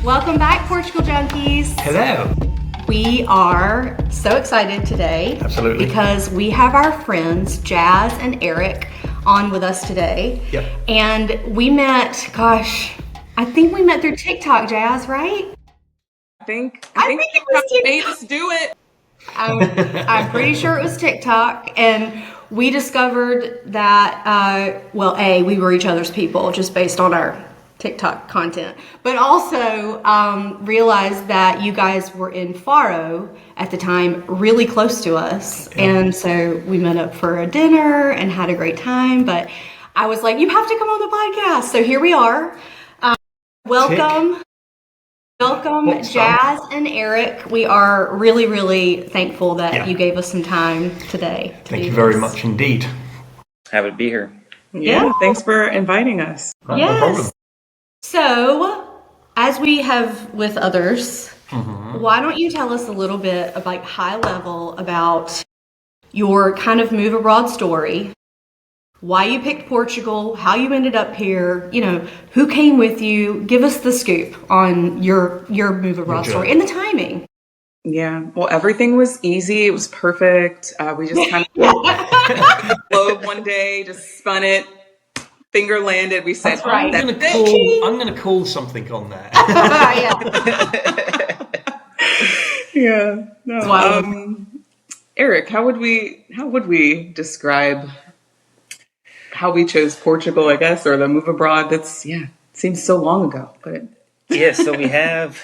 Welcome back, Portugal Junkies. Hello. We are so excited today. Absolutely. Because we have our friends, Jazz and Eric, on with us today. Yep. And we met, I think we met through TikTok, Jazz, right? I think it was TikTok made us do it. I'm pretty sure it was TikTok, and we discovered that, we were each other's people just based on our TikTok content, but also realized that you guys were in Faro at the time, really close to us, and so we met up for a dinner and had a great time, but I was like, you have to come on the podcast, so here we are. Welcome, Jazz and Eric. We are really, really thankful that you gave us some time today. Thank you very much indeed. Happy to be here. Yeah, thanks for inviting us. No problem. So, as we have with others, why don't you tell us a little bit about high level about your kind of move abroad story, why you picked Portugal, how you ended up here, who came with you. Give us the scoop on your move abroad story and the timing. Yeah, well, everything was easy. It was perfect. We just kind of flowed one day, just spun it, finger landed. We said, That's right. I'm going to call something on that. Yeah. No. Eric, how would we describe how we chose Portugal, I guess, or the move abroad? Seems so long ago, but So we have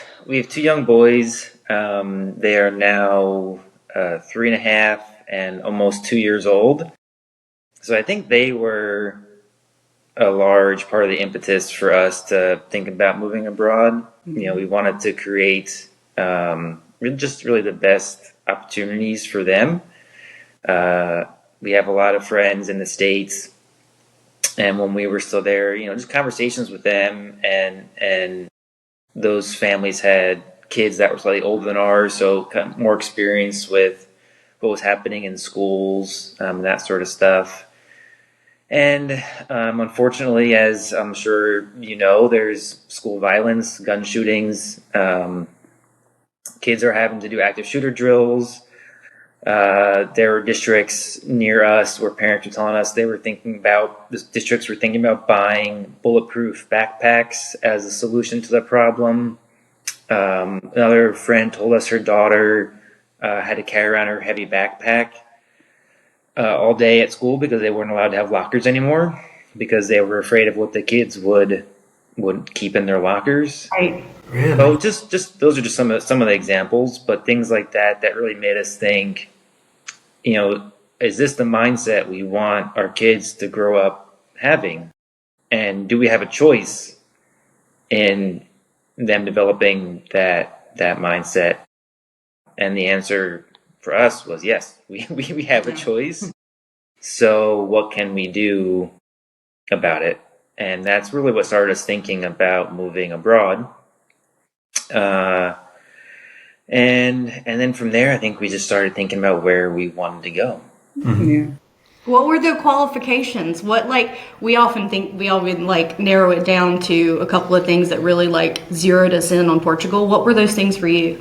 two young boys. They are now 3.5 and almost 2 years old. So I think they were a large part of the impetus for us to think about moving abroad. We wanted to create just really the best opportunities for them. We have a lot of friends in the States. And when we were still there, just conversations with them, and those families had kids that were slightly older than ours, so kind of more experience with what was happening in schools, that sort of stuff. And unfortunately, as I'm sure there's school violence, gun shootings. Kids are having to do active shooter drills. There were districts near us where parents were telling us districts were thinking about buying bulletproof backpacks as a solution to the problem. Another friend told us her daughter had to carry around her heavy backpack all day at school because they weren't allowed to have lockers anymore because they were afraid of what the kids would keep in their lockers. Right. Really? So just those are just some of the examples, but things like that really made us think, is this the mindset we want our kids to grow up having? And do we have a choice in them developing that mindset? And the answer for us was yes, we have a choice. So what can we do about it? And that's really what started us thinking about moving abroad. And then from there, I think we just started thinking about where we wanted to go. Yeah. What were the qualifications? We often narrow it down to a couple of things that really zeroed us in on Portugal. What were those things for you?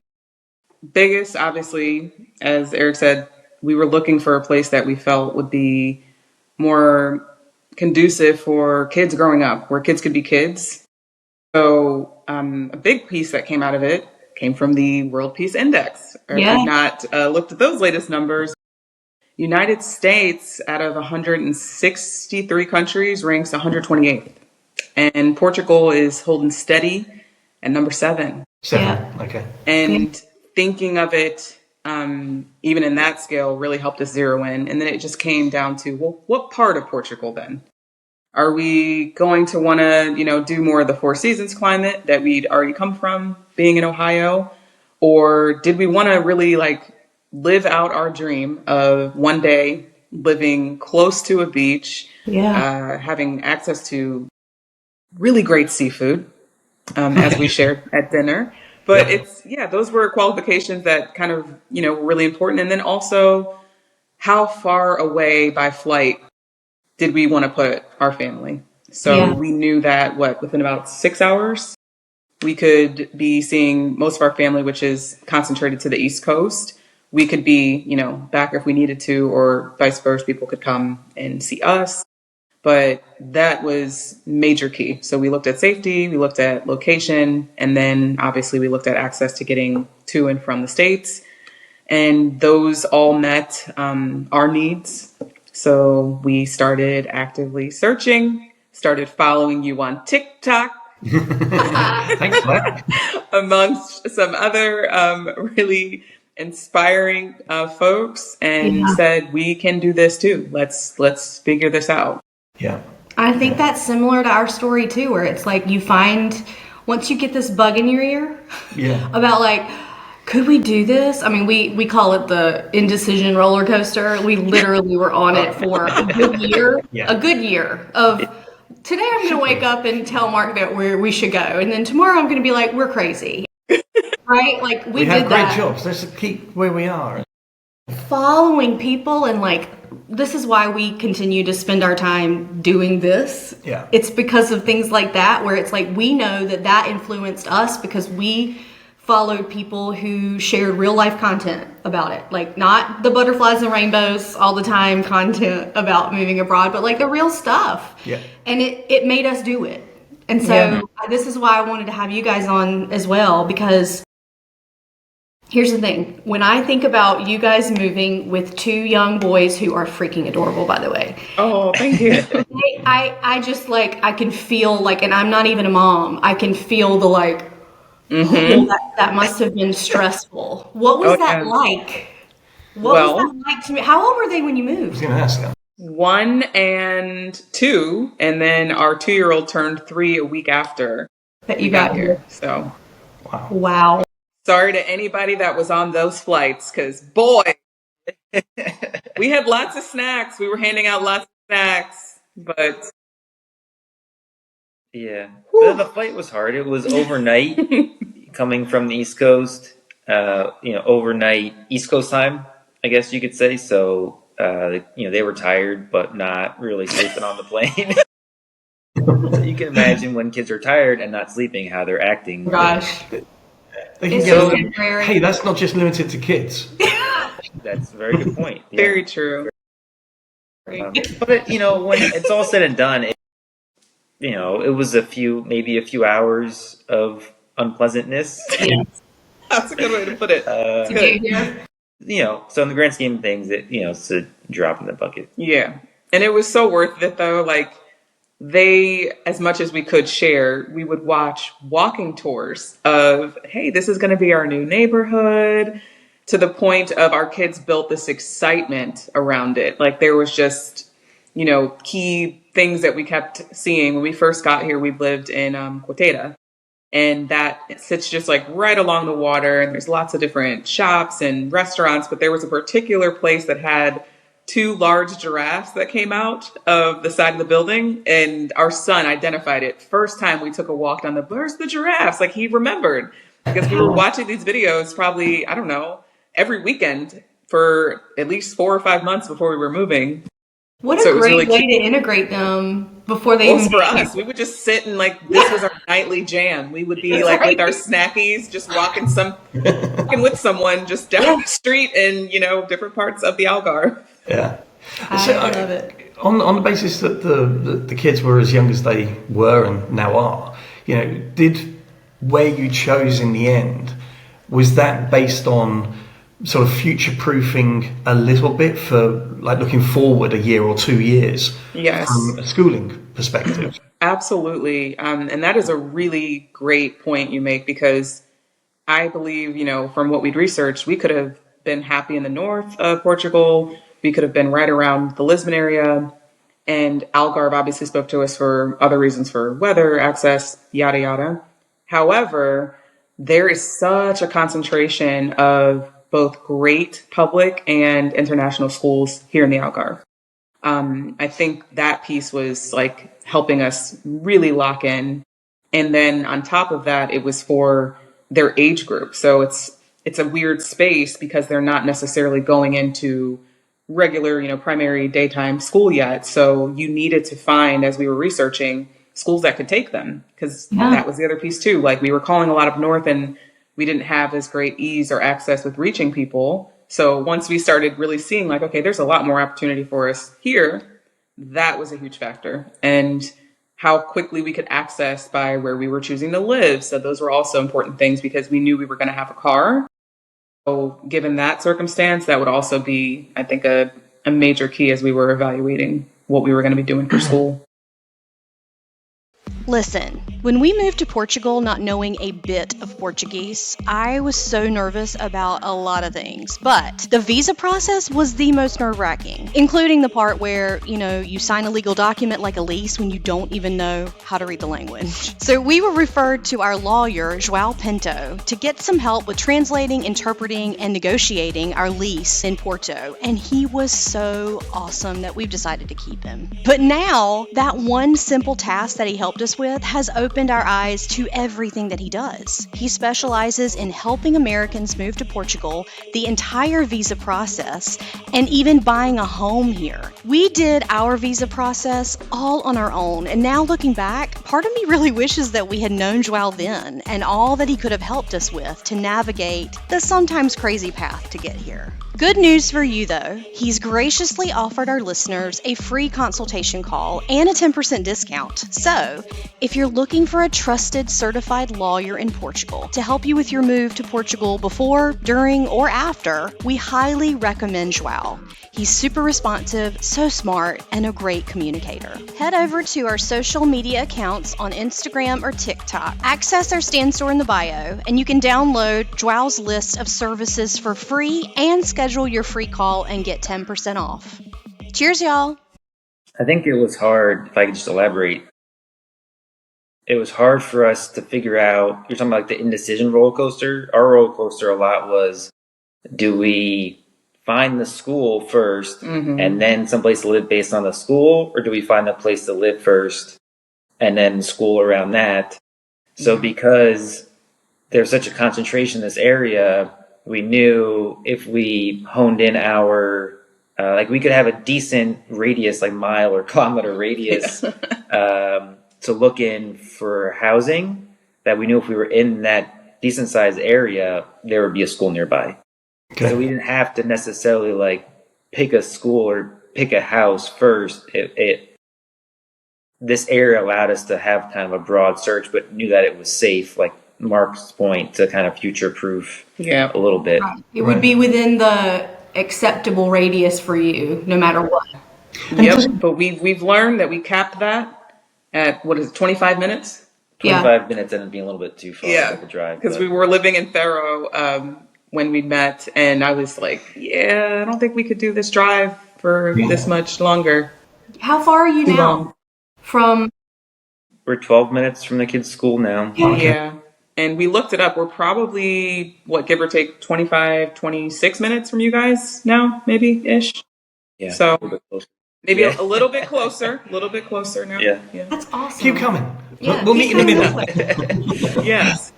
Biggest, obviously, as Eric said, we were looking for a place that we felt would be more conducive for kids growing up, where kids could be kids. So a big piece that came out of it came from the World Peace Index. If you've not looked at those latest numbers, United States out of 163 countries ranks 128th. And Portugal is holding steady at number 7. Okay. And thinking of it, even in that scale, really helped us zero in. And then it just came down to, well, what part of Portugal then? Are we going to want to, do more of the Four Seasons climate that we'd already come from being in Ohio? Or did we want to really live out our dream of one day living close to a beach, having access to really great seafood, as we shared at dinner? But those were qualifications that kind of, were really important. And then also, how far away by flight did we want to put our family? So we knew that within about 6 hours We could be seeing most of our family, which is concentrated to the East Coast. We could be, back if we needed to, or vice versa. People could come and see us. But that was major key. So we looked at safety, we looked at location, and then obviously we looked at access to getting to and from the States. And those all met our needs. So we started actively searching, started following you on TikTok. Thanks for that. Amongst some other really inspiring folks, and said, we can do this too. Let's figure this out. Yeah. I think that's similar to our story too, where it's like you find, once you get this bug in your ear about like, could we do this? I mean, we call it the indecision roller coaster. We literally were on it for a good year, a good year of today I'm going to wake up and tell Mark that we should go. And then tomorrow I'm going to be like, we're crazy. Right? Like we have did great that. jobs. Let's keep where we are. Following people, and like, this is why we continue to spend our time doing this. Yeah. It's because of things like that, where it's like, we know that influenced us because we followed people who shared real life content about it. Like, not the butterflies and rainbows all the time content about moving abroad, but like the real stuff. Yeah. And it made us do it. And so this is why I wanted to have you guys on as well, because here's the thing. When I think about you guys moving with two young boys who are freaking adorable, by the way. Oh, thank you. I just like, I can feel like, and I'm not even a mom, I can feel the like, that must have been stressful. What was that like? What was that like to me? How old were they when you I was moved? going to ask that. 1 and 2, and then our 2-year-old turned 3 a week after That you got here. So, Wow. sorry to anybody that was on those flights, because boy, we had lots of snacks. We were handing out lots of snacks, but the flight was hard. It was overnight coming from the East Coast. Overnight East Coast time, I guess you could say. So. They were tired, but not really sleeping on the plane. So you can imagine when kids are tired and not sleeping, how they're acting. Gosh. They It's can go, just temporary. hey, that's not just limited to kids. That's a very good point. Yeah. very true. But when it's all said and done, it was maybe a few hours of unpleasantness. That's a good way to put it. So in the grand scheme of things, it's a drop in the bucket. Yeah. And it was so worth it, though. Like, they, as much as we could share, we would watch walking tours of, hey, this is going to be our new neighborhood, to the point of our kids built this excitement around it. Like, there was just, key things that we kept seeing. When we first got here, we lived in Corteda. And that sits just like right along the water, and there's lots of different shops and restaurants, but there was a particular place that had 2 large giraffes that came out of the side of the building, and our son identified it. First time we took a walk down where's the giraffes? Like, he remembered, because we were watching these videos probably, I don't know, every weekend for at least 4 or 5 months before we were moving. What a great way to integrate them before they even for us. We would just sit and this was our nightly jam. We would be like with our snackies, just walking with someone just down the street in, different parts of the Algarve. Yeah. I love it. On the basis that the kids were as young as they were and now are, did where you chose in the end, was that based on sort of future-proofing a little bit for like looking forward a year or 2 years from a schooling perspective? Absolutely. And that is a really great point you make, because I believe, from what we'd researched, we could have been happy in the north of Portugal. We could have been right around the Lisbon area. And Algarve obviously spoke to us for other reasons, for weather, access, yada, yada. However, there is such a concentration of both great public and international schools here in the Algarve. I think that piece was like helping us really lock in. And then on top of that, it was for their age group. So it's a weird space because they're not necessarily going into regular, primary daytime school yet. So you needed to find, as we were researching, schools that could take them, because Yeah. that was the other piece too. Like, we were calling a lot of north, and we didn't have as great ease or access with reaching people. So once we started really seeing like, okay, there's a lot more opportunity for us here, that was a huge factor. And how quickly we could access by where we were choosing to live. So those were also important things, because we knew we were going to have a car. So given that circumstance, that would also be, I think, a major key as we were evaluating what we were going to be doing for school. Listen, when we moved to Portugal not knowing a bit of Portuguese, I was so nervous about a lot of things. But the visa process was the most nerve-wracking, including the part where, you sign a legal document like a lease when you don't even know how to read the language. So we were referred to our lawyer, João Pinto, to get some help with translating, interpreting, and negotiating our lease in Porto. And he was so awesome that we've decided to keep him. But now, that one simple task that he helped us with has opened our eyes to everything that he does. He specializes in helping Americans move to Portugal, the entire visa process, and even buying a home here. We did our visa process all on our own, and now looking back, part of me really wishes that we had known João then and all that he could have helped us with to navigate the sometimes crazy path to get here. Good news for you though, he's graciously offered our listeners a free consultation call and a 10% discount. So, if you're looking for a trusted certified lawyer in Portugal to help you with your move to Portugal before, during, or after, we highly recommend João. He's super responsive, so smart, and a great communicator. Head over to our social media accounts on Instagram or TikTok. Access our stand store in the bio, and you can download João's list of services for free and schedule your free call and get 10% off. Cheers, y'all! I think it was hard, if I could just elaborate, it was hard for us to figure out, you're talking about like the indecision roller coaster. Our roller coaster a lot was, do we find the school first and then someplace to live based on the school, or do we find a place to live first and then school around that? So because there's such a concentration in this area, we knew if we honed in our, like we could have a decent radius, like mile or kilometer radius, to look in for housing, that we knew if we were in that decent sized area, there would be a school nearby. Okay. So we didn't have to necessarily like pick a school or pick a house first. This area allowed us to have kind of a broad search, but knew that it was safe, like Mark's point, to kind of future-proof a little bit. Right. It would be within the acceptable radius for you, no matter what. Yep, but we've learned that we capped that at, 25 minutes? 25 minutes ended up being a little bit too far of a drive. Because we were living in Faro when we met, and I was like, I don't think we could do this drive for this much longer. How far are you now? We're 12 minutes from the kids' school now. Yeah. And we looked it up. We're probably, give or take, 25, 26 minutes from you guys now, maybe-ish. Yeah. So maybe a little bit closer now. Yeah. That's awesome. Keep coming. Yeah, we'll meet in the middle. Yes.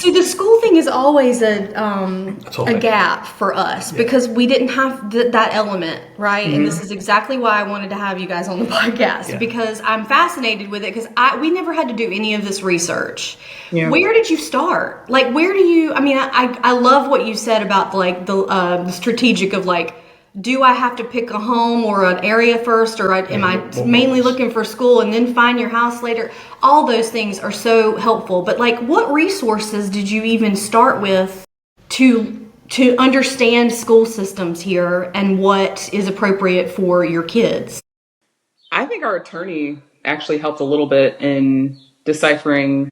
So the school thing is always a gap for us because we didn't have that element, right? And this is exactly why I wanted to have you guys on the podcast because I'm fascinated with it because we never had to do any of this research. Yeah. Where did you start? Like, where do you? I mean, I love what you said about like the strategic of like, do I have to pick a home or an area first, or am I mainly looking for school and then find your house later? All those things are so helpful. But like, what resources did you even start with to understand school systems here and what is appropriate for your kids? I think our attorney actually helped a little bit in deciphering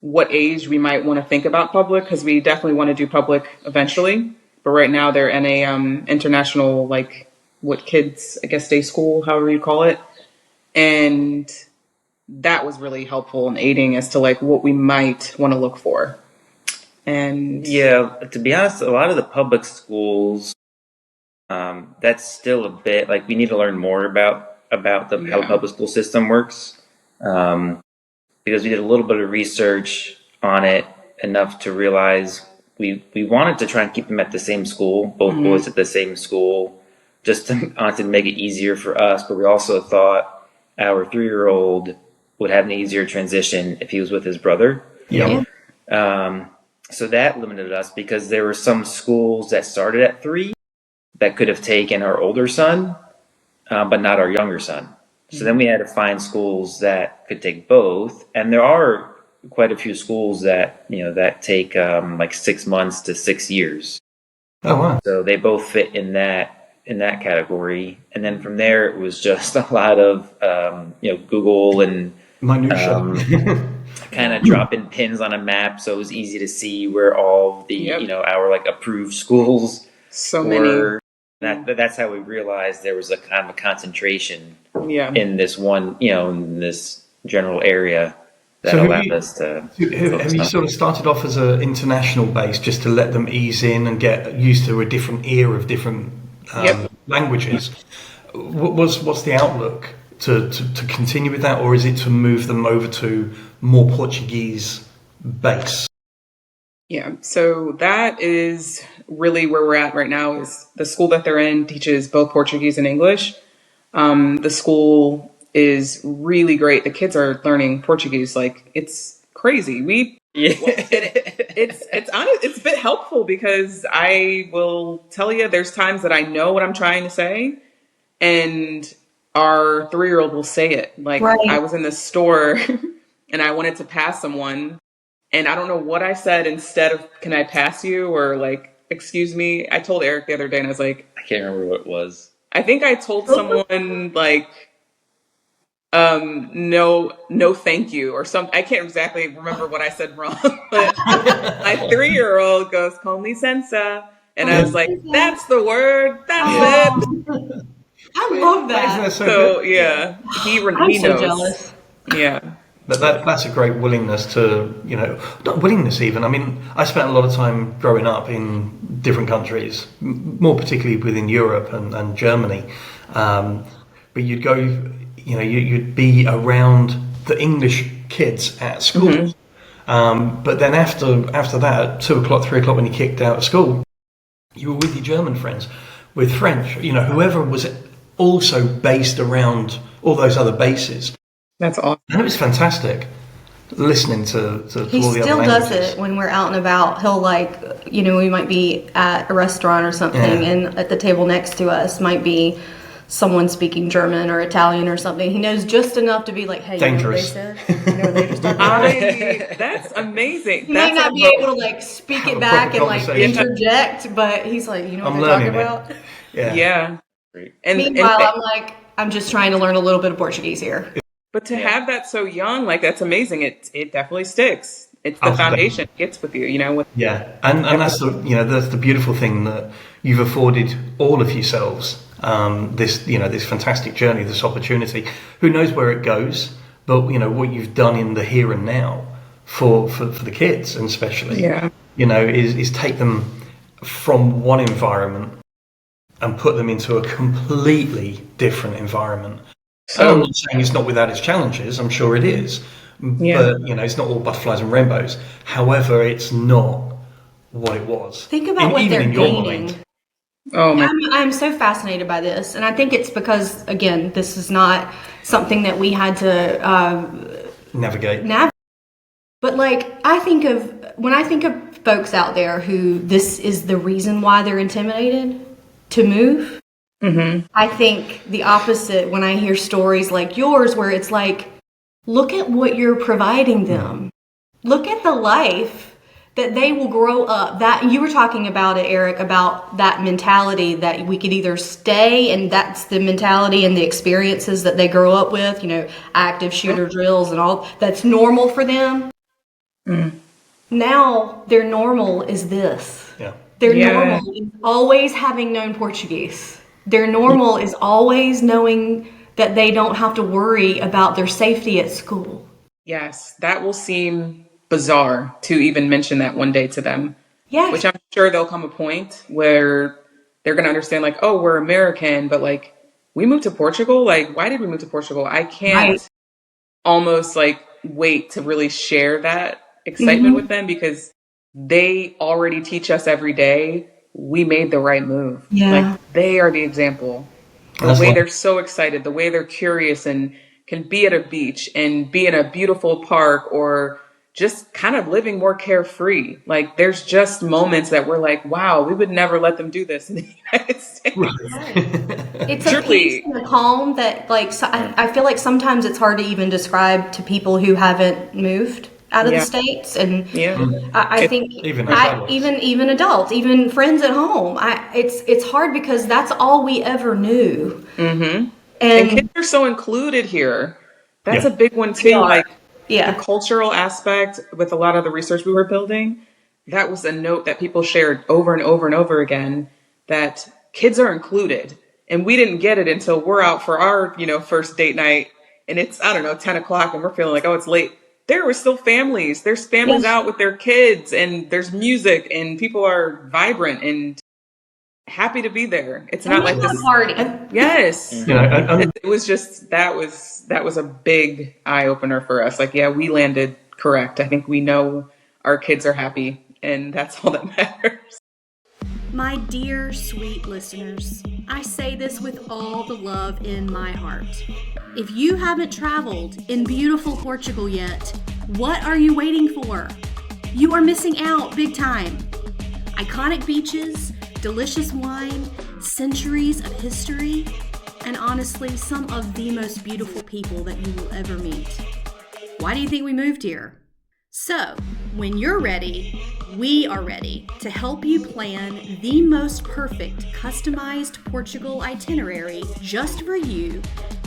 what age we might want to think about public, because we definitely want to do public eventually. But right now they're in a international, like, what kids, I guess, day school, however you call it. And that was really helpful in aiding as to, like, what we might want to look for. And yeah, to be honest, a lot of the public schools, that's still a bit, like, we need to learn more about how the public school system works. Because we did a little bit of research on it, enough to realize we wanted to try and keep them at the same school, both boys at the same school, just to honestly make it easier for us. But we also thought our 3-year-old would have an easier transition if he was with his brother. Yeah. So that limited us because there were some schools that started at 3 that could have taken our older son, but not our younger son. So then we had to find schools that could take both, and there are quite a few schools that that take like 6 months to 6 years. Oh wow. So they both fit in that category, and then from there it was just a lot of Google and Minutia. kind of dropping pins on a map, so it was easy to see where all the our like approved schools So were. many. That's how we realized there was a kind of a concentration Yeah. in this one, in this general area that So allowed us to. have you sort of started off as an international base just to let them ease in and get used to a different ear of different languages? What's the outlook to continue with that, or is it to move them over to more Portuguese base? Yeah, so that is really where we're at right now. Is the school that they're in teaches both Portuguese and English. The school is really great. The kids are learning Portuguese like it's crazy. It's honest. It's been helpful because I will tell you, there's times that I know what I'm trying to say, and our 3-year-old will say it. Like I was in the store and I wanted to pass someone. And I don't know what I said instead of, can I pass you? Or like, excuse me. I told Eric the other day and I was like, I can't remember what it was. I think I told someone like, no, thank you or something. I can't exactly remember what I said wrong, but my 3-year-old goes, con licença. And I was like, that's the word. That's it. I love that. So yeah, he I'm so knows. jealous. Yeah. That's a great willingness to, not willingness even. I mean, I spent a lot of time growing up in different countries, more particularly within Europe and Germany. But you'd go, you'd be around the English kids at school. But then after that, 2 o'clock, 3 o'clock when you kicked out of school, you were with your German friends, with French, whoever was also based around all those other bases. That's awesome. And it was fantastic listening to He all the other still languages. does it when we're out and about. He'll we might be at a restaurant or something, and at the table next to us might be someone speaking German or Italian or something. He knows just enough to be like, "Hey, Dangerous. you know what they said? You know what they just talked about?" That's amazing. He might not be able to speak Have it a back proper and conversation. interject, but he's like, "You know what I'm they're talking learning it. about?" Yeah. And Meanwhile, I'm just trying to learn a little bit of Portuguese here. but to have that so young, like that's amazing. It definitely sticks. It's the Absolutely. foundation. It gets with you, with Yeah, and that's the beautiful thing that you've afforded all of yourselves. This fantastic journey, this opportunity. Who knows where it goes? But what you've done in the here and now for the kids, and especially is take them from one environment and put them into a completely different environment. And I'm not saying it's not without its challenges. I'm sure it is. Yeah. But it's not all butterflies and rainbows. However, it's not what it was. Think about what even they're in your gaining. mind. Oh my! I'm so fascinated by this, and I think it's because, again, this is not something that we had to Navigate. But when I think of folks out there who this is the reason why they're intimidated to move, I think the opposite when I hear stories like yours where it's like, look at what you're providing them. Look at the life that they will grow up. That you were talking about it, Eric, about that mentality that we could either stay, and that's the mentality and the experiences that they grow up with, active shooter drills and all that's normal for them. Now their normal is this. Yeah. Their normal is always having known Portuguese. Their normal is always knowing that they don't have to worry about their safety at school. Yes, that will seem bizarre to even mention that one day to them. Yes. Which I'm sure there'll come a point where they're going to understand, like, oh, we're American, but like, we moved to Portugal. Like, why did we move to Portugal? I can't almost wait to really share that excitement with them because they already teach us every day we made the right move. Yeah. Like, they are the example. The way they're so excited, the way they're curious and can be at a beach and be in a beautiful park or just kind of living more carefree. Like there's just moments that we're like, wow, we would never let them do this in the United States. It's a peace and a calm that, like, so I feel like sometimes it's hard to even describe to people who haven't moved out of the States. And I think even adults, even friends at home, it's hard because that's all we ever knew. Mm-hmm. And kids are so included here. That's a big one too. Like the cultural aspect with a lot of the research we were building, that was a note that people shared over and over and over again, that kids are included. And we didn't get it until we're out for our, first date night and it's, 10 o'clock and we're feeling like, oh, it's late. There were still families. There's families out with their kids and there's music and people are vibrant and happy to be there. It's not like this party. Yes. It was just, that was a big eye opener for us. Like, we landed correct. I think we know our kids are happy and that's all that matters. My dear, sweet listeners, I say this with all the love in my heart. If you haven't traveled in beautiful Portugal yet, what are you waiting for? You are missing out big time. Iconic beaches, delicious wine, centuries of history, and honestly, some of the most beautiful people that you will ever meet. Why do you think we moved here? So, when you're ready, we are ready to help you plan the most perfect customized Portugal itinerary just for you,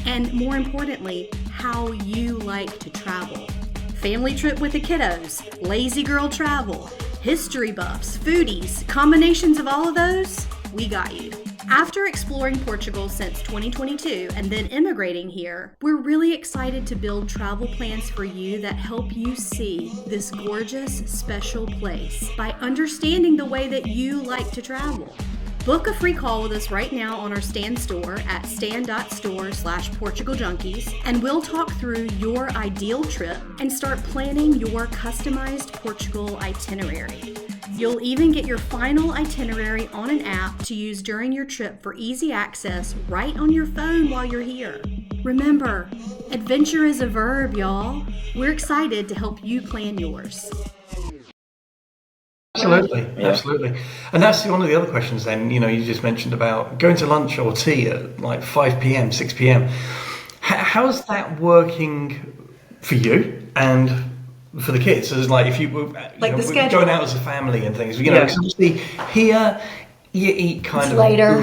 and more importantly, how you like to travel. Family trip with the kiddos, lazy girl travel, history buffs, foodies, combinations of all of those, we got you. After exploring Portugal since 2022 and then immigrating here, we're really excited to build travel plans for you that help you see this gorgeous, special place by understanding the way that you like to travel. Book a free call with us right now on our Stan store at stan.store/Portugal Junkies, and we'll talk through your ideal trip and start planning your customized Portugal itinerary. You'll even get your final itinerary on an app to use during your trip for easy access right on your phone while you're here. Remember, adventure is a verb, y'all. We're excited to help you plan yours. Absolutely. And that's one of the other questions then, you just mentioned about going to lunch or tea at like 5 p.m., 6 p.m. How's that working for you and for the kids? So it's like if you were going out as a family and things, because obviously here you eat kind of later.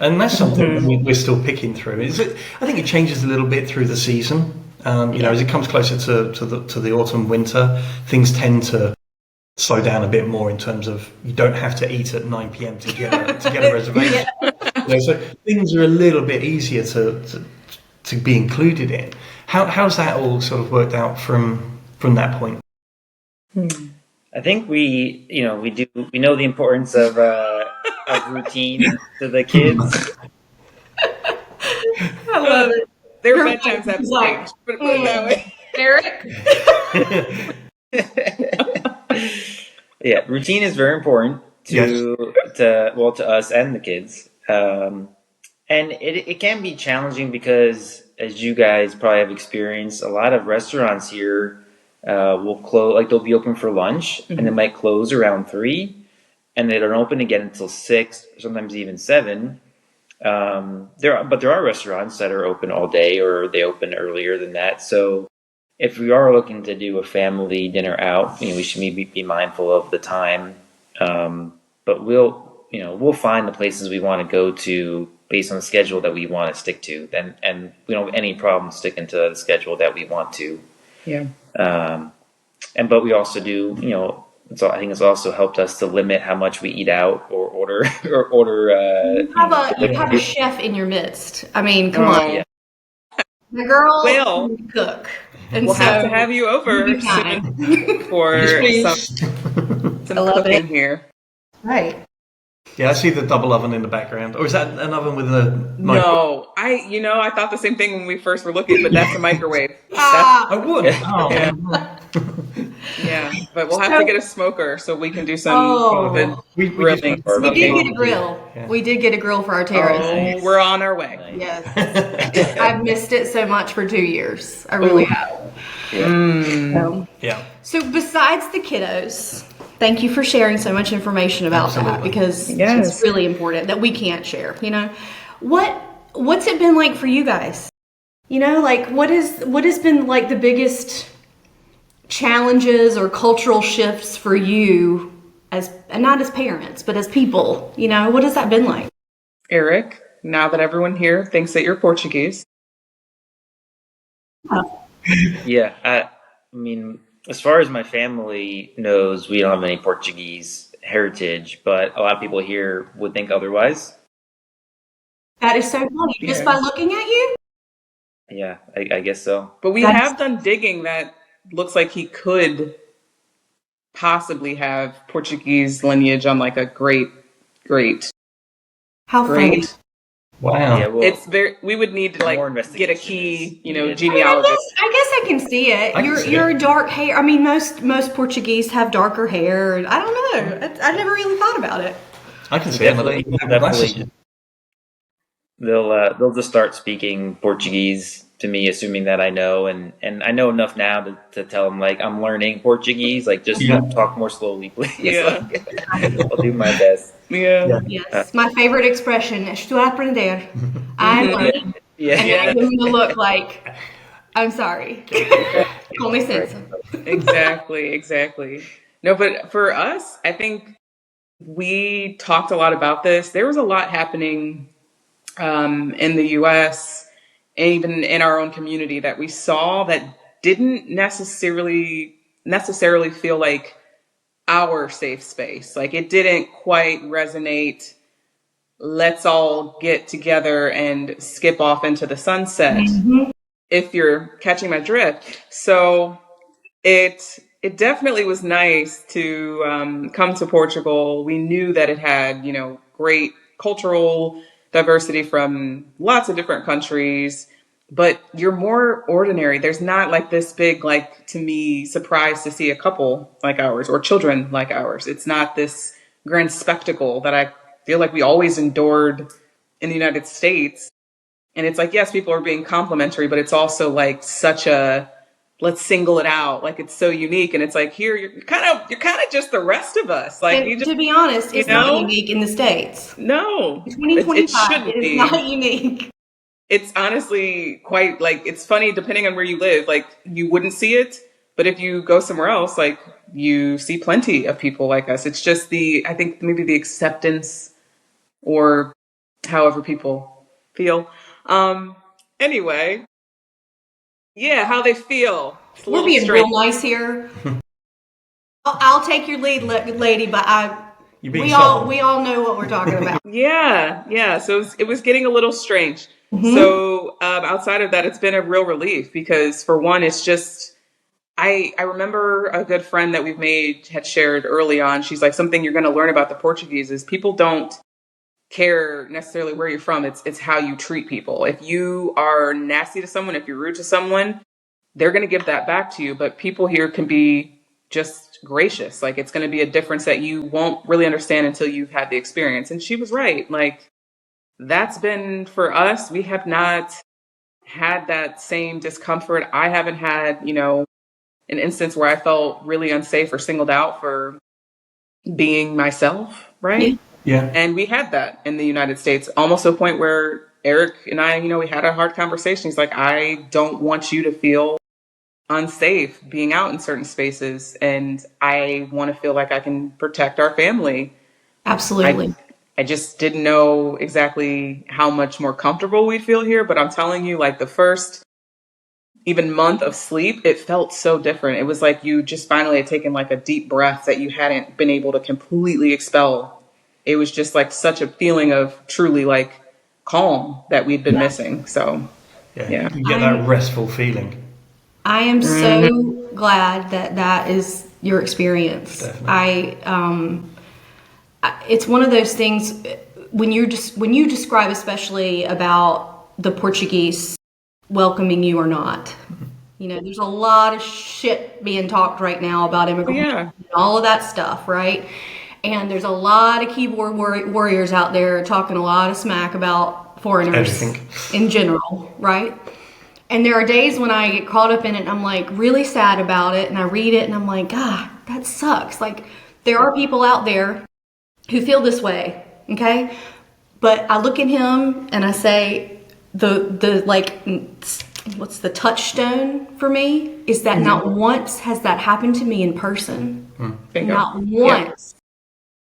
And that's something we're still picking through. I think it changes a little bit through the season. As it comes closer to the autumn, winter, things tend to slow down a bit more in terms of you don't have to eat at 9 p.m. to get a reservation. So things are a little bit easier to be included in. How's that all sort of worked out from that point? I think we know the importance of routine to the kids. I love it. Their bedtimes have changed. Put it that way. Eric? Yeah, routine is very important to us and the kids. And it can be challenging because, as you guys probably have experienced, a lot of restaurants here will close, like they'll be open for lunch and they might close around 3 and they don't open again until 6, sometimes even 7. There are restaurants that are open all day or they open earlier than that. So if we are looking to do a family dinner out, we should maybe be mindful of the time. But we'll find the places we want to go to based on the schedule that we want to stick to. And we don't have any problem sticking to the schedule that we want to. Yeah. But we also do, I think it's also helped us to limit how much we eat out or order. You have a chef in your midst. I mean, come on. Yeah. The girl can cook. And we'll have to have you over soon for some cooking here. Right. Yeah, I see the double oven in the background. Or is that an oven with a microwave? No, I thought the same thing when we first were looking, but that's a microwave. I would. Oh. Yeah. Yeah, but we'll have to get a smoker so we can do some Oh. COVID We just grilling. went to We another did get a barbecue. grill. Yeah. We did get a grill for our terrace. Oh, we're on our way. Nice. Yes. I've missed it so much for 2 years. I really have. Yeah. So besides the kiddos, thank you for sharing so much information about that, Absolutely. because Yes. it's really important that we can't share, you know. What's it been like for you guys? You know, like what has been like the biggest challenges or cultural shifts for you as, and not as parents, but as people, you know, what has that been like? Eric, now that everyone here thinks that you're Portuguese. Yeah, I mean, as far as my family knows, we don't have any Portuguese heritage, but a lot of people here would think otherwise. That is so funny. Just Yeah. by looking at you? Yeah, I guess so. But we That's- have done digging that looks like he could possibly have Portuguese lineage on like a great. How funny. Wow. Yeah, well, It's very. We would need to More like get a investigation key, is you know, needed. genealogist. I guess I can see it. I can see You're it. dark hair. I mean, most Portuguese have darker hair. I don't know. I never really thought about it. I can see it. I don't even have glasses. Definitely. They'll just start speaking Portuguese to me, assuming that I know, and I know enough now to tell them like I'm learning Portuguese. Like just Yeah. talk more slowly, please. Yeah. Like, I'll do my best. Yeah. Yes, my favorite expression. Estou a aprender. I'm learning. Yeah. And Yeah. I give them the look like, I'm sorry. Con licença. Exactly. No, but for us, I think we talked a lot about this. There was a lot happening in the U.S. and even in our own community that we saw that didn't necessarily feel like our safe space. Like it didn't quite resonate. Let's all get together and skip off into the sunset. If you're catching my drift. So it definitely was nice to come to Portugal. We knew that it had, you know, great cultural diversity from lots of different countries, but you're more ordinary. There's not like this big, like, to me, surprise to see a couple like ours or children like ours. It's not this grand spectacle that I feel like we always endured in the United States. And it's like, yes, people are being complimentary, but it's also like such a, let's single it out. Like it's so unique. And it's like, here, you're kind of just the rest of us. Like And you just, to be honest, it's you know? not unique in the States. no, 2025, shouldn't it is be. not unique. It's honestly quite like, it's funny depending on where you live, like you wouldn't see it, but if you go somewhere else, like you see plenty of people like us. It's just I think maybe the acceptance or however people feel. Anyway, yeah, how they feel. It's a We're little being strange. real nice here. I'll take your lead, lady, but You're being we subtle. all know what we're talking about. Yeah. So it was getting a little strange. So outside of that, it's been a real relief because for one, it's just, I remember a good friend that we've made had shared early on. She's like, something you're going to learn about the Portuguese is people don't care necessarily where you're from. It's how you treat people. If you are nasty to someone, if you're rude to someone, they're going to give that back to you. But people here can be just gracious. Like it's going to be a difference that you won't really understand until you've had the experience. And she was right. Like that's been for us. We have not had that same discomfort. I haven't had, you know, an instance where I felt really unsafe or singled out for being myself. Right. Yeah. And we had that in the United States, almost to a point where Eric and I, you know, we had a hard conversation. He's like, I don't want you to feel unsafe being out in certain spaces. And I want to feel like I can protect our family. Absolutely. I just didn't know exactly how much more comfortable we'd feel here. But I'm telling you, like the first even month of sleep, it felt so different. It was like you just finally had taken like a deep breath that you hadn't been able to completely expel. It was just like such a feeling of truly like calm that we'd been missing. So, yeah. You get that restful feeling. I am so glad that is your experience. Definitely. It's one of those things when you describe especially about the Portuguese welcoming you or not. You know, there's a lot of shit being talked right now about immigration and all of that stuff, right? And there's a lot of keyboard warriors out there talking a lot of smack about foreigners in general, right? And there are days when I get caught up in it and I'm like really sad about it, and I read it and I'm like, God, that sucks. Like, there are people out there who feel this way, okay? But I look at him and I say, the like, what's the touchstone for me is that not once has that happened to me in person. Not once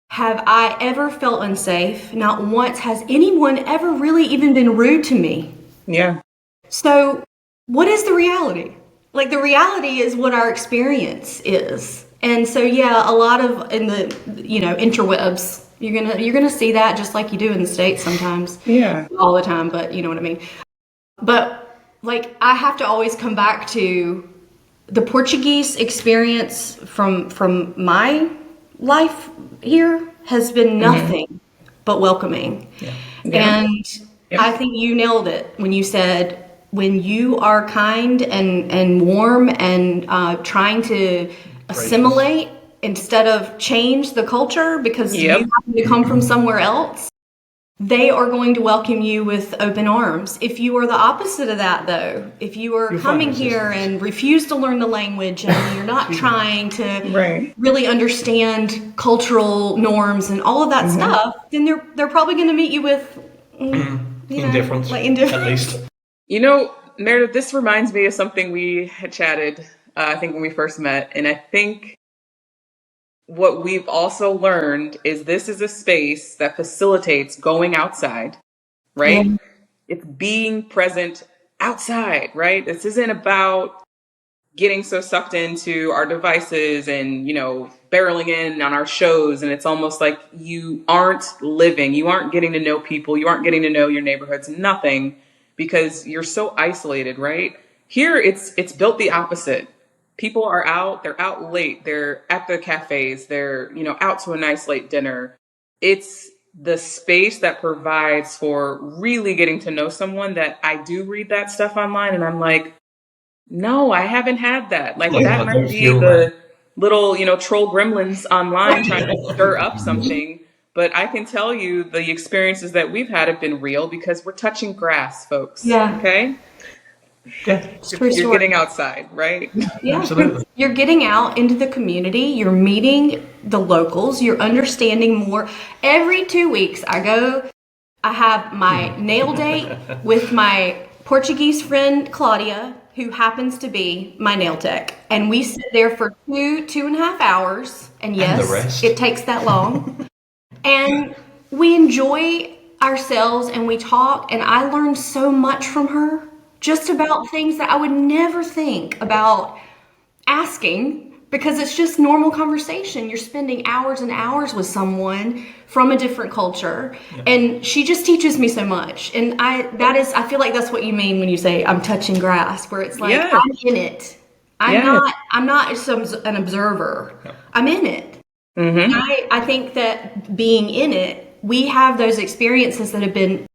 have I ever felt unsafe. Not once has anyone ever really even been rude to me. Yeah. So what is the reality? Like, the reality is what our experience is. And so, yeah, a lot of in the, interwebs, you're gonna see that just like you do in the States sometimes. Yeah. All the time, but you know what I mean. But like, I have to always come back to the Portuguese experience from my life here has been nothing but welcoming. Yeah. And I think you nailed it when you said, when you are kind and warm and trying to assimilate instead of change the culture because you happen to come from somewhere else, they are going to welcome you with open arms. If you are the opposite of that, though, if you are coming here and refuse to learn the language and you're not trying to really understand cultural norms and all of that stuff, then they're probably going to meet you with indifference, at least. You know, Meredith, this reminds me of something we had chatted, I think, when we first met. And I think what we've also learned is this is a space that facilitates going outside, right? Yeah. It's being present outside, right? This isn't about getting so sucked into our devices and, barreling in on our shows. And it's almost like you aren't living, you aren't getting to know people, you aren't getting to know your neighborhoods, nothing, because you're so isolated, right? Here, it's built the opposite. People are out, they're out late, they're at the cafes, they're, out to a nice late dinner. It's the space that provides for really getting to know someone that I do read that stuff online and I'm like, no, I haven't had that. Like, that might be the little, troll gremlins online trying to stir up something. But I can tell you the experiences that we've had have been real because we're touching grass, folks. Yeah. Okay? Yeah, you're getting outside, right? Yeah, absolutely. You're getting out into the community. You're meeting the locals. You're understanding more. Every 2 weeks, I have my nail date with my Portuguese friend Claudia, who happens to be my nail tech, and we sit there for 2.5 hours. And yes, it takes that long. And we enjoy ourselves, and we talk. And I learned so much from her. Just about things that I would never think about asking because it's just normal conversation. You're spending hours and hours with someone from a different culture, and she just teaches me so much. And I feel like that's what you mean when you say I'm touching grass, where it's like I'm in it. I'm not just an observer. I'm in it. And I think that being in it, we have those experiences that have been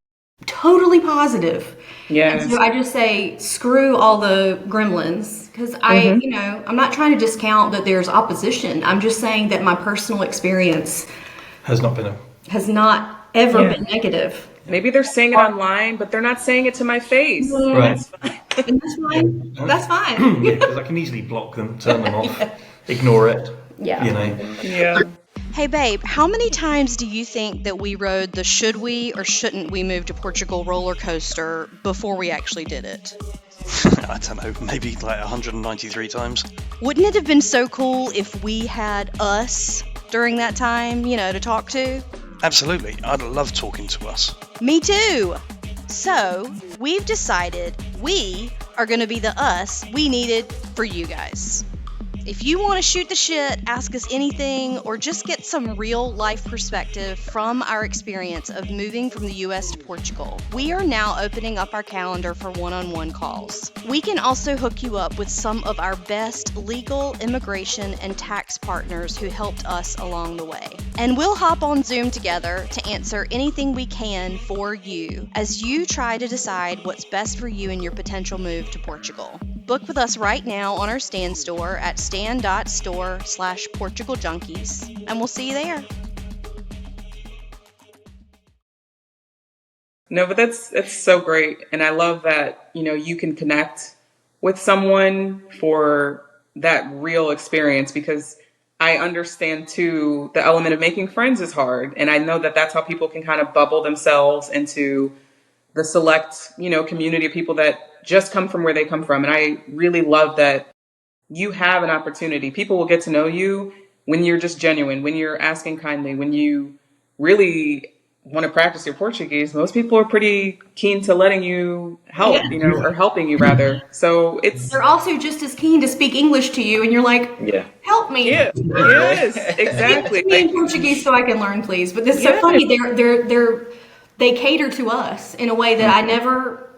totally positive. Yes. And so I just say, screw all the gremlins, because I'm not trying to discount that there's opposition. I'm just saying that my personal experience has not ever been negative. Maybe they're saying it online, but they're not saying it to my face. Right. That's fine. And that's fine. That's fine. Yeah, because I can easily block them, turn them off, ignore it. Yeah. Yeah. Hey babe, how many times do you think that we rode the should we or shouldn't we move to Portugal roller coaster before we actually did it? I don't know, maybe like 193 times. Wouldn't it have been so cool if we had us during that time, to talk to? Absolutely, I'd love talking to us. Me too! So, we've decided we are going to be the us we needed for you guys. If you want to shoot the shit, ask us anything, or just get some real life perspective from our experience of moving from the US to Portugal, we are now opening up our calendar for one-on-one calls. We can also hook you up with some of our best legal, immigration, and tax partners who helped us along the way. And we'll hop on Zoom together to answer anything we can for you as you try to decide what's best for you in your potential move to Portugal. Book with us right now on our Stan store at stan.store/PortugalJunkies, and we'll see you there. No, but that's so great. And I love that, you can connect with someone for that real experience, because I understand too, the element of making friends is hard. And I know that that's how people can kind of bubble themselves into the select, community of people that just come from where they come from. And I really love that you have an opportunity. People will get to know you when you're just genuine, when you're asking kindly, when you really want to practice your Portuguese. Most people are pretty keen to letting you help, or helping you rather. So they're also just as keen to speak English to you, and you're like, help me. Yeah. Yes, exactly. Teach me in Portuguese so I can learn, please. But this is so funny. They cater to us in a way that I never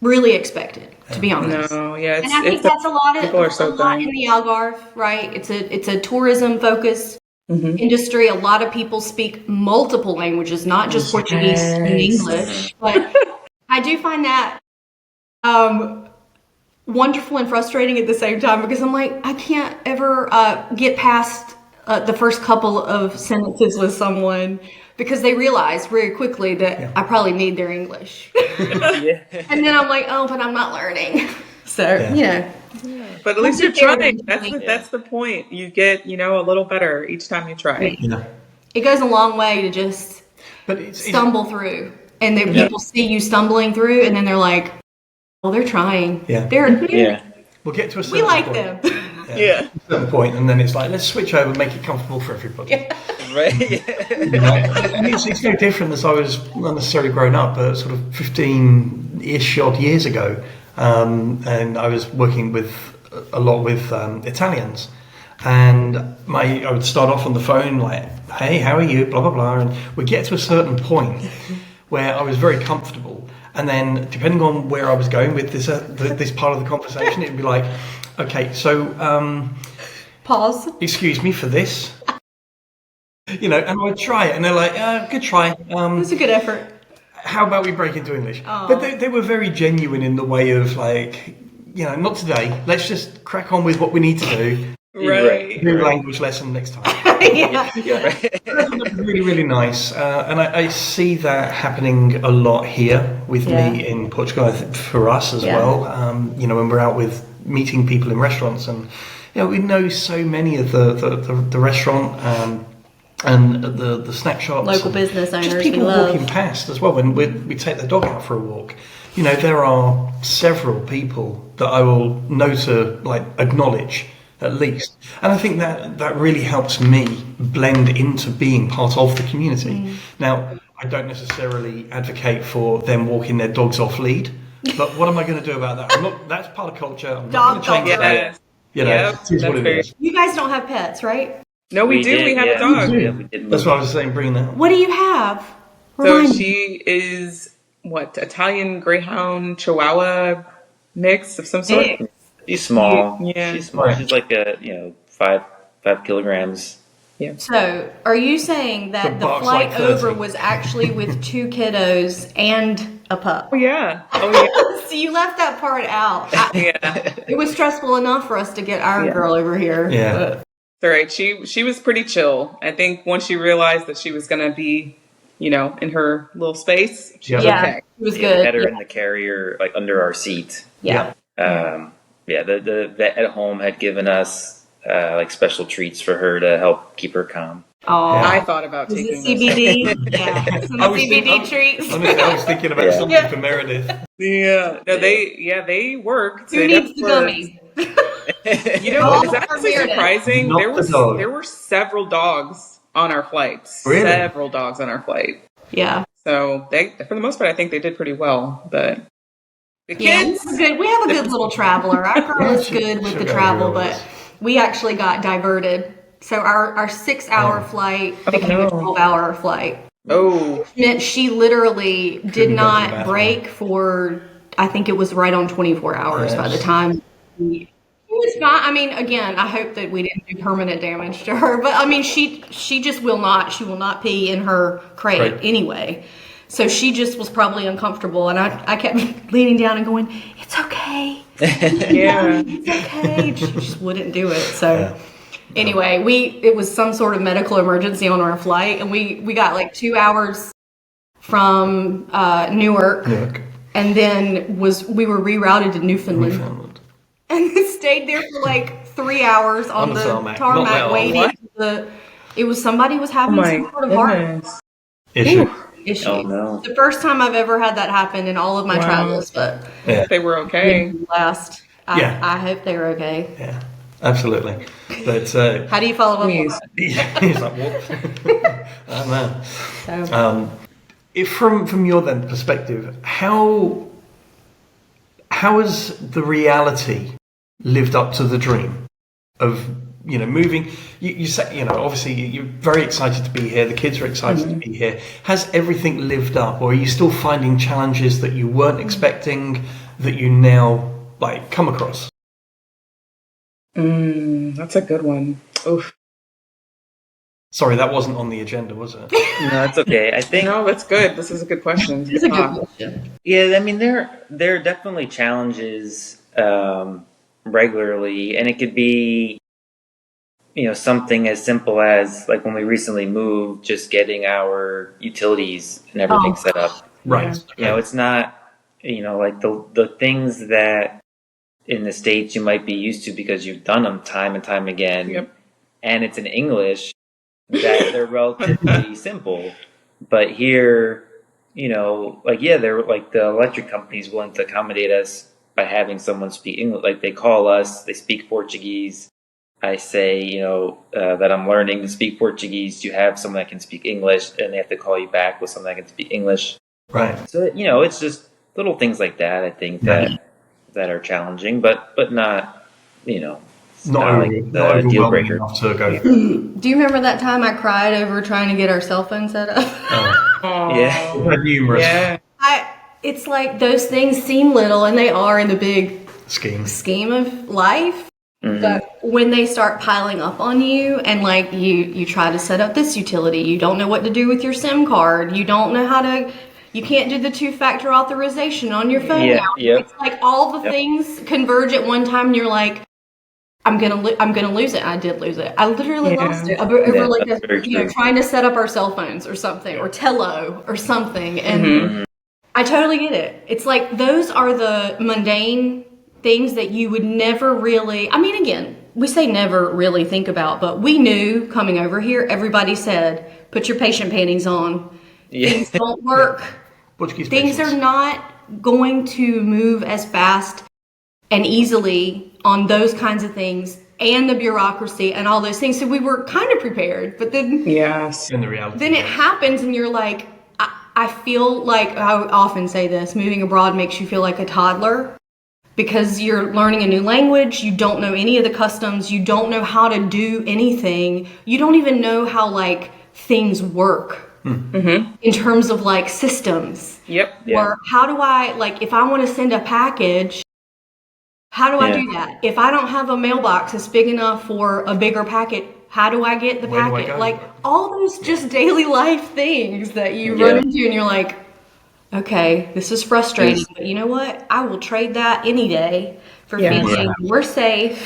really expected, to be honest. No, yeah, and I think that's a lot in the Algarve, right? It's a tourism focused industry. A lot of people speak multiple languages, not just Portuguese and English. But I do find that wonderful and frustrating at the same time, because I'm like, I can't ever get past the first couple of sentences with someone, because they realize very quickly that I probably need their English. And then I'm like, oh, but I'm not learning. So, But at least you're trying. That's the point. You get, a little better each time you try. It goes a long way to just stumble through. And then people see you stumbling through, and then they're like, oh, they're trying. We'll get to a certain We like point. them. A certain point, and then it's like, let's switch over, make it comfortable for everybody. Right. And it's no different as I was not necessarily grown up, but sort of 15-ish odd years ago, and I was working a lot with Italians, and I would start off on the phone like, hey, how are you, blah blah blah, and we'd get to a certain point where I was very comfortable, and then depending on where I was going with this part of the conversation, it'd be like, okay, so pause, excuse me for this. And I'd try it, and they're like, good try. It's a good effort. How about we break into English? But they were very genuine in the way of like, not today. Let's just crack on with what we need to do. Right. Do a language lesson next time. Really, really nice. And I see that happening a lot here with me in Portugal, I think for us as well. When we're out with meeting people in restaurants, and we know so many of the restaurant and the snack shops, local business owners, just people walking past as well. When we take the dog out for a walk, there are several people that I will know to acknowledge at least, and I think that really helps me blend into being part of the community. Now, I don't necessarily advocate for them walking their dogs off lead, but what am I going to do about that? That's part of culture. I'm not going to change that. It is what it is. You guys don't have pets, right? No, we do. We have a dog. That's what I was saying. Bring that. What do you have? So she is Italian Greyhound Chihuahua mix of some sort. She's small. Yeah, she's small. She's like 5 kilograms. Yeah. So, are you saying that the flight like over was actually with 2 kiddos and a pup? Oh yeah. So you left that part out. It was stressful enough for us to get our girl over here. Yeah. All right. She was pretty chill. I think once she realized that she was going to be, in her little space, she was okay. It was good. We had her in the carrier, under our seat. Yeah. The vet at home had given us special treats for her to help keep her calm. Oh, I thought about taking CBD. Some CBD treats. Honestly, I was thinking about something for Meredith. Yeah. No, they work. Who needs the gummies? It's actually surprising. There were several dogs on our flight. Really? Several dogs on our flight. Yeah. So they, for the most part, I think they did pretty well. But the kids, we have a good little traveler. Our girl is good with the travel, but we actually got diverted. So our 6-hour flight became a 12-hour flight. Oh. Meant she literally did not break for, I think it was right on 24 hours by the time. It was fine. I mean, again, I hope that we didn't do permanent damage to her. But I mean, she just will not pee in her crate anyway. So she just was probably uncomfortable. And I kept leaning down and going, it's okay. okay. Yeah. It's okay. She just wouldn't do it. So Yeah. anyway, it was some sort of medical emergency on our flight, and we got like 2 hours from Newark, and then we were rerouted to Newfoundland. And then stayed there for like 3 hours on the tarmac waiting. Somebody was having some sort of heart issue. Oh, no. The first time I've ever had that happen in all of my travels, but They were okay. last. I hope they're okay. Yeah, absolutely. But How do you follow up on that? he's like, what? I don't know. If from your then perspective, how has the reality lived up to the dream of moving? You say obviously you're very excited to be here. The kids are excited to be here. Has everything lived up, or are you still finding challenges that you weren't expecting that you now come across? That's a good one. Oof. Sorry, that wasn't on the agenda, was it? No, it's okay. I think No, that's good. This is a good question. It's a good question. Yeah, I mean there are definitely challenges regularly, and it could be something as simple as like when we recently moved, just getting our utilities and everything set up. Right. It's not like the things that in the States you might be used to because you've done them time and time again. Yep. And it's in English that they're relatively simple. But here, they're like the electric company's willing to accommodate us by having someone speak English. Like they call us, they speak Portuguese. I say, that I'm learning to speak Portuguese. Do you have someone that can speak English? And they have to call you back with someone that can speak English. Right. So, it's just little things like that, I think, that are challenging, but not, not a deal breaker. Enough to go. Do you remember that time I cried over trying to get our cell phone set up? Yeah. We've had numerous It's like those things seem little, and they are in the big scheme of life. Mm-hmm. But when they start piling up on you, and you try to set up this utility, you don't know what to do with your SIM card, you don't know you can't do the 2-factor authorization on your phone now. Yep. It's like all the things converge at one time, and you're like, I'm gonna lose it. I did lose it. I literally lost it over trying to set up our cell phones or something, or Tello or something, and I totally get it. It's like those are the mundane things that you would never really, again, we say never really think about, but we knew coming over here, everybody said, put your patient panties on. Yeah. Things don't work. Things are not going to move as fast and easily on those kinds of things, and the bureaucracy and all those things. So we were kind of prepared, but then in the reality, then it happens and you're like, I feel like, I often say this, moving abroad makes you feel like a toddler. Because you're learning a new language, you don't know any of the customs, you don't know how to do anything, you don't even know how things work in terms of systems. Yep. Or how do I, if I want to send a package, how do I do that? If I don't have a mailbox that's big enough for a bigger packet, how do I get the packet? All those just daily life things that you run into, and you're like, okay, this is frustrating, but you know what? I will trade that any day for feeling more safe,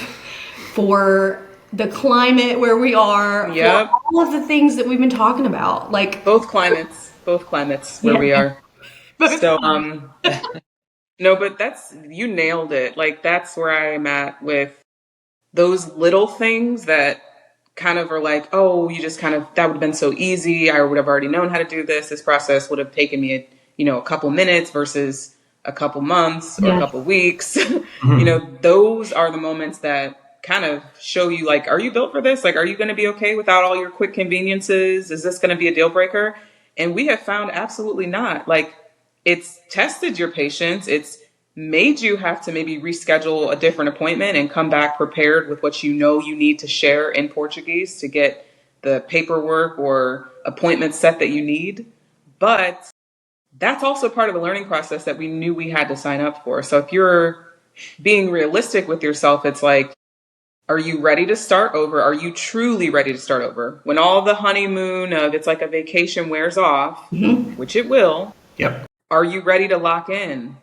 for the climate where we are, for all of the things that we've been talking about. Both climates where we are. So, no, but you nailed it. That's where I'm at with those little things that kind of are oh, you just that would have been so easy. I would have already known how to do this. This process would have taken me a couple minutes versus a couple months or a couple weeks. Those are the moments that kind of show you are you built for this? Are you going to be okay without all your quick conveniences? Is this going to be a deal breaker? And we have found absolutely not. It's tested your patience. It's made you have to maybe reschedule a different appointment and come back prepared with what you need to share in Portuguese to get the paperwork or appointment set that you need. But that's also part of the learning process that we knew we had to sign up for. So if you're being realistic with yourself, it's are you ready to start over? Are you truly ready to start over? When all the honeymoon of it's like a vacation wears off, which it will. Yep. Are you ready to lock in?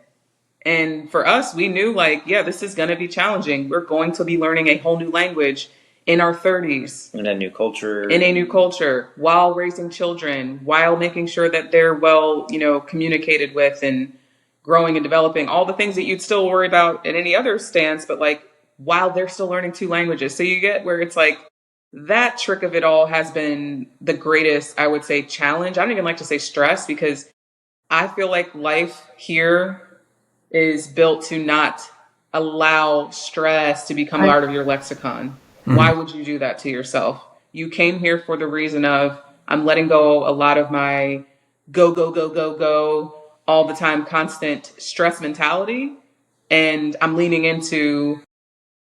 And for us, we knew like, yeah, this is going to be challenging. We're going to be learning a whole new language in our 30s. In a new culture. In a new culture, while raising children, while making sure that they're well, communicated with and growing and developing, all the things that you'd still worry about at any other stance, but like while they're still learning 2 languages. So you get where it's like that trick of it all has been the greatest, I would say, challenge. I don't even like to say stress, because I feel like life here is built to not allow stress to become part of your lexicon. Why would you do that to yourself? You came here for the reason of, I'm letting go a lot of my go, go, go, go, go, all the time, constant stress mentality. And I'm leaning into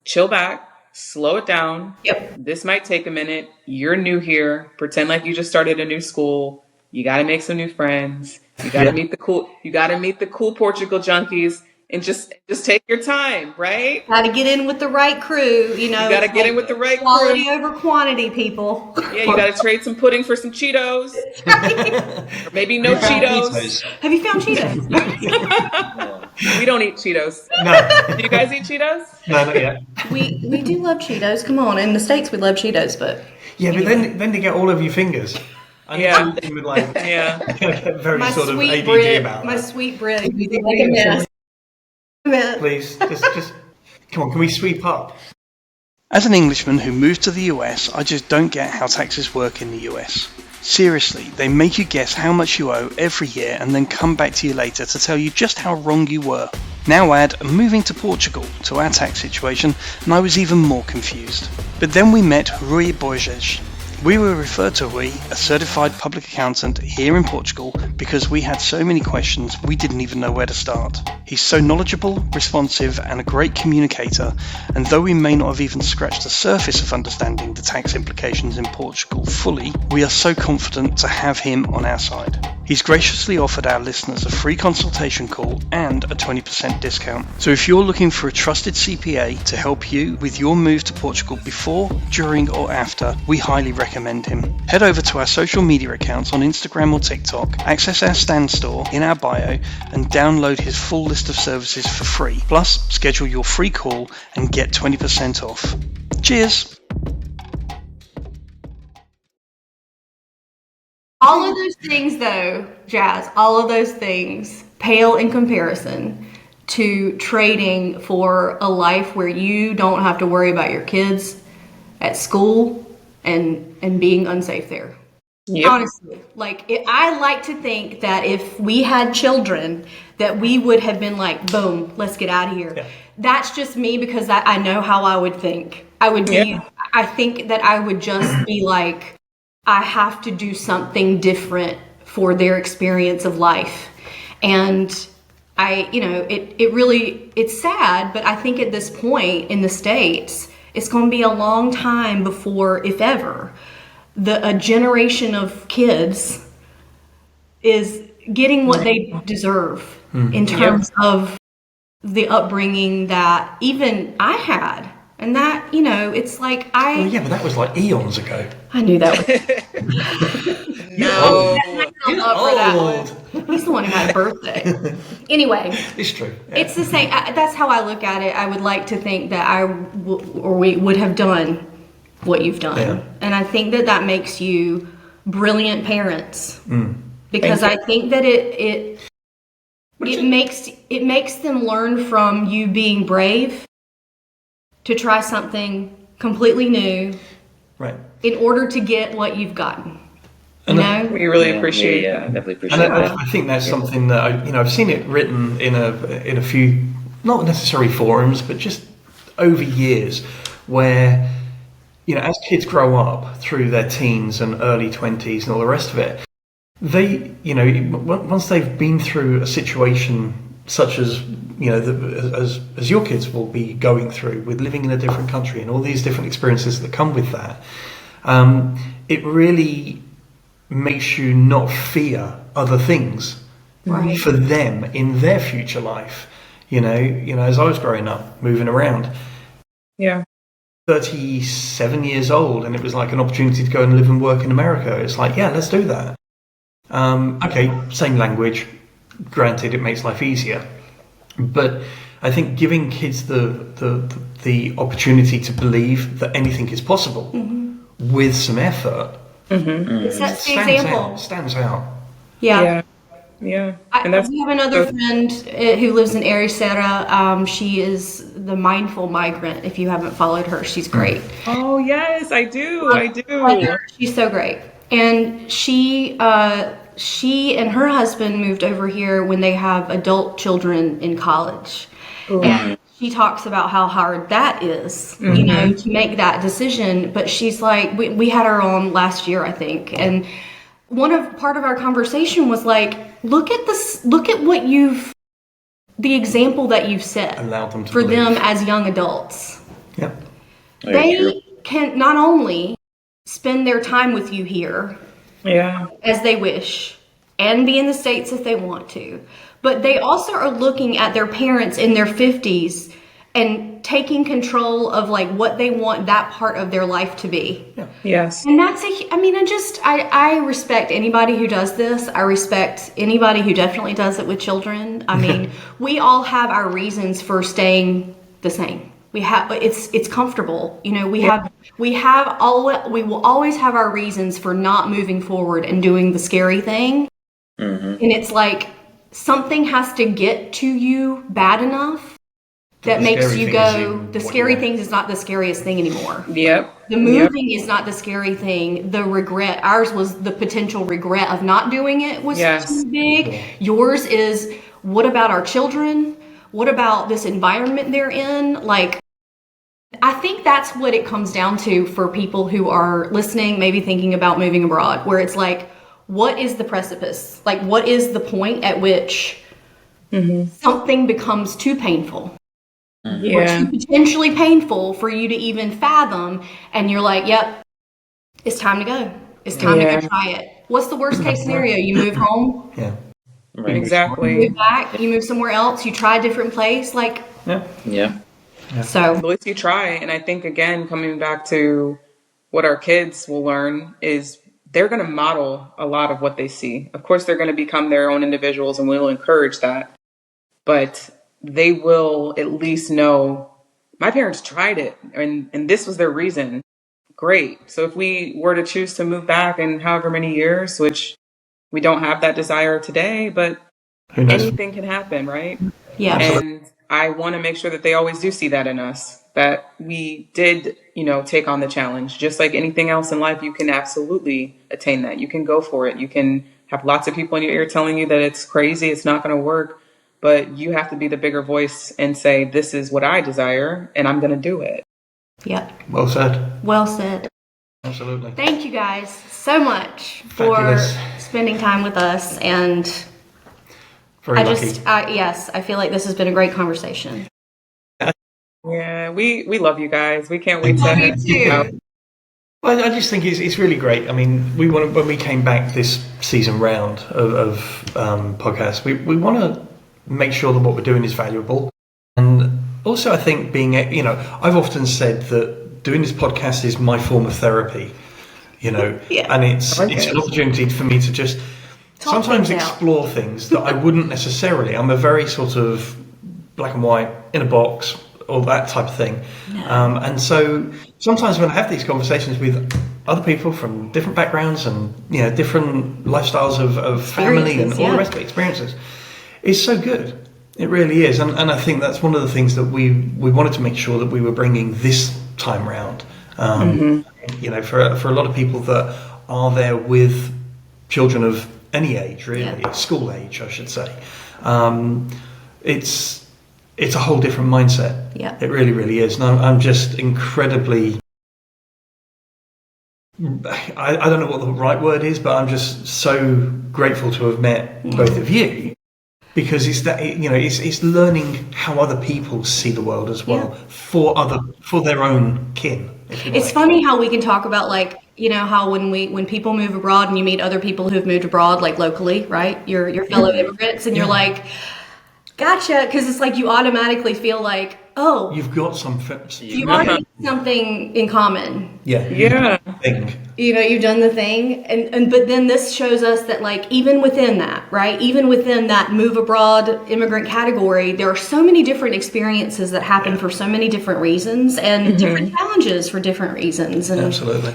chill back, slow it down. Yep. This might take a minute. You're new here. Pretend like you just started a new school. You got to make some new friends. You got to meet the cool Portugal junkies. And just take your time, right? Got to get in with the right crew, You got to get in with the right quality crew. over quantity, people. Yeah, you got to trade some pudding for some Cheetos. Or maybe no Cheetos. Have you found Cheetos? We don't eat Cheetos. No. Do you guys eat Cheetos? No, not yet. We do love Cheetos. Come on, in the States we love Cheetos, but Yeah, but then they get all over your fingers. I need something with like very my sort of sweet ADD bread, about my that. sweet bread, you look like a mess. Please, just come on. Can we sweep up? As an Englishman who moved to the US, I just don't get how taxes work in the US. Seriously, they make you guess how much you owe every year and then come back to you later to tell you just how wrong you were. Now add moving to Portugal to our tax situation, and I was even more confused. But then we met Rui Borges. We were referred to Rui, a certified public accountant here in Portugal, because we had so many questions we didn't even know where to start. He's so knowledgeable, responsive, and a great communicator, and though we may not have even scratched the surface of understanding the tax implications in Portugal fully, we are so confident to have him on our side. He's graciously offered our listeners a free consultation call and a 20% discount. So if you're looking for a trusted CPA to help you with your move to Portugal before, during, or after, we highly recommend him. Head over to our social media accounts on Instagram or TikTok, access our stand store in our bio, and download his full list of services for free. Plus, schedule your free call and get 20% off. Cheers! all of those things, though, Jazz, all of those things pale in comparison to trading for a life where you don't have to worry about your kids at school and being unsafe there. Yep. Honestly, I like to think that if we had children, that we would have been like, boom, let's get out of here. Yeah. That's just me because I know how I would think. I would be, I think that I would just be like, I have to do something different for their experience of life. And it's sad, but I think at this point in the States, it's going to be a long time before, if ever, a generation of kids is getting what they deserve in terms of the upbringing that even I had. And that, it's like Well, yeah, but that was like eons ago. I knew that was... No. I'm up for that one. He's the one who had a birthday. Anyway. It's true. Yeah. It's the same. That's how I look at it. I would like to think that we would have done what you've done. Yeah. And I think that makes you brilliant parents. Because I think that it makes them learn from you being brave to try something completely new, right, in order to get what you've gotten. You know? We really appreciate Yeah, that. definitely appreciate and that. I think that's something that I've seen it written in a few, not necessarily forums, but just over years, where as kids grow up through their teens and early 20s and all the rest of it, they once they've been through a situation such as as your kids will be going through with living in a different country and all these different experiences that come with that, it really makes you not fear other things for them in their future life. As I was growing up, moving around, 37 years old, and it was like an opportunity to go and live and work in America. It's like, yeah, let's do that. Okay, same language. Granted, it makes life easier. But I think giving kids the opportunity to believe that anything is possible with some effort It sets the example. Stands out. Yeah. Yeah. We have another friend who lives in Ericeira. She is the mindful migrant. If you haven't followed her, she's great. Oh yes, I do. She's so great. And she and her husband moved over here when they have adult children in college. And she talks about how hard that is, you know, to make that decision. But she's like, we had her on last year, I think, and part of our conversation was like, look at the example that you've set Allowed them to for believe. them as young adults. Yep. They can not only spend their time with you here as they wish and be in the States if they want to, but they also are looking at their parents in their 50s and taking control of like what they want that part of their life to be. Yeah. Yes. And I respect anybody who does this. I respect anybody who definitely does it with children. I mean, we all have our reasons for staying the same. It's comfortable. You know, we will always have our reasons for not moving forward and doing the scary thing. And it's like something has to get to you bad enough that makes you go, the scary thing is not the scariest thing anymore. Yep. The moving is not the scary thing. The regret, ours was the potential regret of not doing it was too big. Yours is, what about our children? What about this environment they're in? Like, I think that's what it comes down to for people who are listening, maybe thinking about moving abroad, where it's like, what is the precipice? Like, what is the point at which something becomes too painful? Or too potentially painful for you to even fathom, and you're like, yep, it's time to go. It's time to go try it. What's the worst case scenario? You move home? Yeah. Right. Exactly. You move back, you move somewhere else, you try a different place, like Yeah. so. At least you try. And I think, again, coming back to what our kids will learn is they're going to model a lot of what they see. Of course, they're going to become their own individuals, and we'll encourage that. But they will at least know, my parents tried it, and this was their reason. Great. So if we were to choose to move back in however many years, which we don't have that desire today, but anything can happen, right? Yeah. And I want to make sure that they always do see that in us, that we did, take on the challenge. Just like anything else in life, you can absolutely attain that. You can go for it. You can have lots of people in your ear telling you that it's crazy, it's not going to work, but you have to be the bigger voice and say, this is what I desire, and I'm going to do it. Yep. Well said. Well said. Absolutely. Thank you guys so much Fabulous. for spending time with us, and Very lucky. I feel like this has been a great conversation. Yeah, we love you guys. We can't wait Love you to too. Well, I just think it's really great. I mean, when we came back this season round of podcasts, we want to make sure that what we're doing is valuable. And also, I think I've often said that doing this podcast is my form of therapy, and it's an opportunity for me to just sometimes explore things that I wouldn't necessarily. I'm a very sort of black and white, in a box, or that type of thing. And so sometimes when I have these conversations with other people from different backgrounds and different lifestyles of family and all the rest of the experiences, it's so good. It really is. And I think that's one of the things that we wanted to make sure that we were bringing this time round. For a lot of people that are there with children of any age, really, school age, I should say. It's a whole different mindset. Yeah. It really, really is. And I'm just incredibly, I don't know what the right word is, but I'm just so grateful to have met both of you, because it's that, it's learning how other people see the world as well, for their own kin. It's funny how we can talk about, like, how when people move abroad and you meet other people who've moved abroad, like locally, right? Your fellow immigrants, and you're like, gotcha, because it's like you automatically feel like, Oh, You've got some. you already have something in common. Yeah. Yeah. Thing. You know, you've done the thing, and but then this shows us that, like, even within that, right, even within that move abroad immigrant category, there are so many different experiences that happen for so many different reasons and different challenges for different reasons. And Absolutely.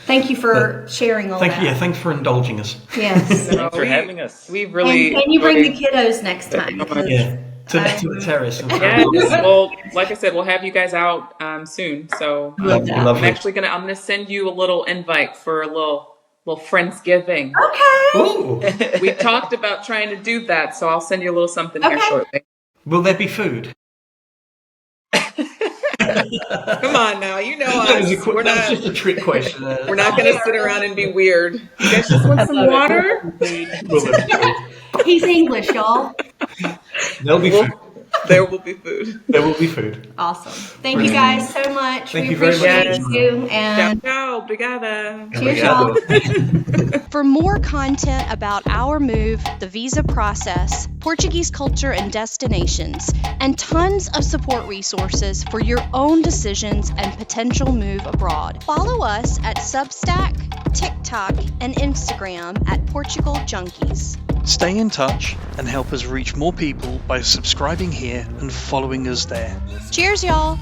thank you for sharing all that. Thank you. Yeah, thanks for indulging us. Yes. Thanks for having us. We've really. And can you bring the enjoyed- kiddos next time? 'Cause Yeah. To the terrace. Yes. Well, like I said, we'll have you guys out soon. So Love that. I'm Lovely. actually gonna send you a little invite for a little Friendsgiving. Okay. Ooh. We talked about trying to do that, so I'll send you a little something here Okay. shortly. Will there be food? Come on now, you know That was, us. We're that was not. just a trick question. We're not gonna sit around and be weird. You guys just want some water? Will there be food? He's English, y'all. There'll be food. There will be food. There will be food. Awesome. Thank you guys so much. Thank we you very much. appreciate you. And Ciao, obrigada. cheers, y'all. For more content about our move, the visa process, Portuguese culture and destinations, and tons of support resources for your own decisions and potential move abroad, follow us at Substack, TikTok, and Instagram at Portugal Junkies. Stay in touch and help us reach more people by subscribing here and following us there. Cheers, y'all!